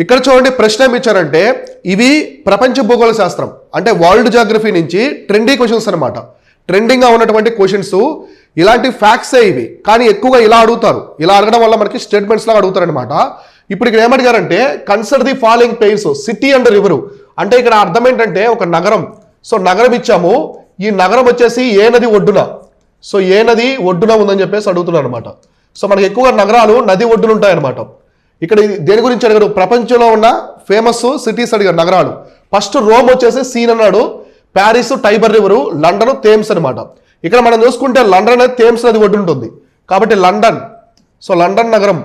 ఇక్కడ చూడండి ప్రశ్న ఏమి ఇచ్చారంటే ఇవి ప్రపంచ భూగోళ శాస్త్రం అంటే వరల్డ్ జాగ్రఫీ నుంచి ట్రెండీ క్వశ్చన్స్ అనమాట. ట్రెండింగ్గా ఉన్నటువంటి క్వశ్చన్స్ ఇలాంటి ఫ్యాక్ట్సే ఇవి, కానీ ఎక్కువగా ఇలా అడుగుతారు. ఇలా అడగడం వల్ల మనకి స్టేట్మెంట్స్ లాగా అడుగుతారు అనమాట. ఇప్పుడు ఇక్కడ ఏమడిగారంటే consider the following pairs city and river, అంటే ఇక్కడ అర్థం ఏంటంటే ఒక నగరం. సో నగరం ఇచ్చాము, ఈ నగరం వచ్చేసి ఏ నది ఒడ్డున, సో ఏ నది ఒడ్డున ఉందని చెప్పేసి అడుగుతున్నారు అనమాట. సో మనకి ఎక్కువగా నగరాలు నది ఒడ్డున ఉంటాయన్నమాట. ఇక్కడ దేని గురించి అడిగాడు, ప్రపంచంలో ఉన్న ఫేమస్ సిటీస్ అడిగారు నగరాలు. ఫస్ట్ రోమ్ వచ్చేసి సీన్ అన్నాడు, Paris Tiber river, London Thames అనమాట. ఇక్కడ మనం చూసుకుంటే లండన్ అనేది థేమ్స్ నది ఒడ్డు ఉంటుంది కాబట్టి లండన్. సో లండన్ నగరం,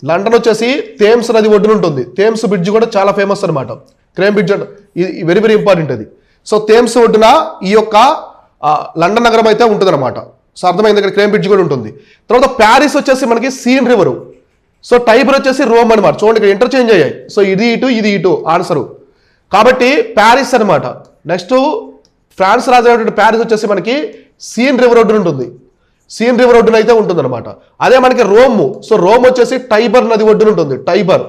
లండన్ వచ్చేసి థేమ్స్ నది ఒడ్డున ఉంటుంది. థేమ్స్ బ్రిడ్జ్ కూడా చాలా ఫేమస్ అనమాట, క్రేమ్ బ్రిడ్జ్ అంటే వెరీ వెరీ ఇంపార్టెంట్ అది. సో థేమ్స్ ఒడ్డున ఈ యొక్క లండన్ నగరం అయితే ఉంటుంది అనమాట. సో అర్థమైంది, ఇక్కడ క్రేమ్ బ్రిడ్జ్ కూడా ఉంటుంది. తర్వాత ప్యారిస్ వచ్చేసి మనకి సీన్ రివరు, సో టైబర్ వచ్చేసి రోమ్ అనమాట. చూడండి ఇక్కడ ఇంటర్చేంజ్ అయ్యాయి. సో ఇది ఇటు ఇది ఇటు ఆన్సరు, కాబట్టి ప్యారిస్ అనమాట. నెక్స్ట్ ఫ్రాన్స్ రాజైనటువంటి ప్యారిస్ వచ్చేసి మనకి సీన్ రివర్ ఒడ్డున ఉంటుంది, సీన్ రివర్ ఒడ్డున అయితే ఉంటుంది అనమాట. అదే మనకి రోమ్, సో రోమ్ వచ్చేసి టైబర్ నది ఒడ్డున ఉంటుంది, టైబర్.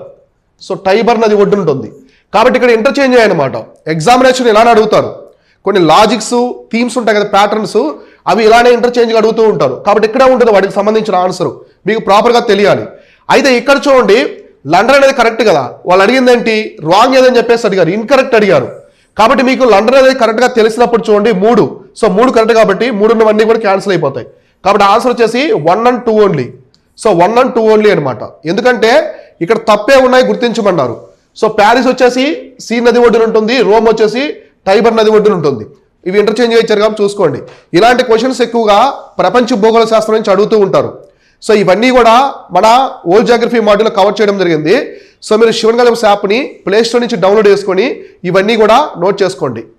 సో టైబర్ నది ఒడ్డున ఉంటుంది కాబట్టి ఇక్కడ ఇంటర్చేంజ్ అయ్యాయి అనమాట. ఎగ్జామినేషన్ ఇలానే అడుగుతారు, కొన్ని లాజిక్స్ థీమ్స్ ఉంటాయి కదా, ప్యాటర్న్స్, అవి ఇలానే ఇంటర్చేంజ్గా అడుగుతూ ఉంటారు. కాబట్టి ఇక్కడే ఉంటుంది వాటికి సంబంధించిన ఆన్సర్, మీకు ప్రాపర్గా తెలియాలి. అయితే ఇక్కడ చూడండి లండన్ అనేది కరెక్ట్ కదా, వాళ్ళు అడిగింది ఏంటి రాంగ్ ఏదని చెప్పేసి అడిగారు, ఇన్కరెక్ట్ అడిగారు. కాబట్టి మీకు లండన్ అనేది కరెక్ట్గా తెలిసినప్పుడు చూడండి 3, సో 3 కరెక్ట్ కాబట్టి 3 ఉన్నవన్నీ కూడా క్యాన్సిల్ అయిపోతాయి. కాబట్టి ఆన్సర్ వచ్చేసి 1 and 2 only. So 1 and 2 only అనమాట, ఎందుకంటే ఇక్కడ తప్పే ఉన్నాయి గుర్తించమన్నారు. సో ప్యారిస్ వచ్చేసి సీ నది ఒడ్డున ఉంటుంది, రోమ్ వచ్చేసి టైబర్ నది ఒడ్డున ఉంటుంది. ఇవి ఇంటర్చేంజ్గా ఇచ్చారు కాబట్టి చూసుకోండి. ఇలాంటి క్వశ్చన్స్ ఎక్కువగా ప్రపంచ భూగోళ శాస్త్రం నుంచి అడుగుతూ ఉంటారు. సో ఇవన్నీ కూడా మన వరల్డ్ జాగ్రఫీ మాడ్యూల్లో కవర్ చేయడం జరిగింది. సో మీరు శివన్ గళం యాప్ని ప్లేస్టోర్ నుంచి డౌన్లోడ్ చేసుకొని ఇవన్నీ కూడా నోట్ చేసుకోండి.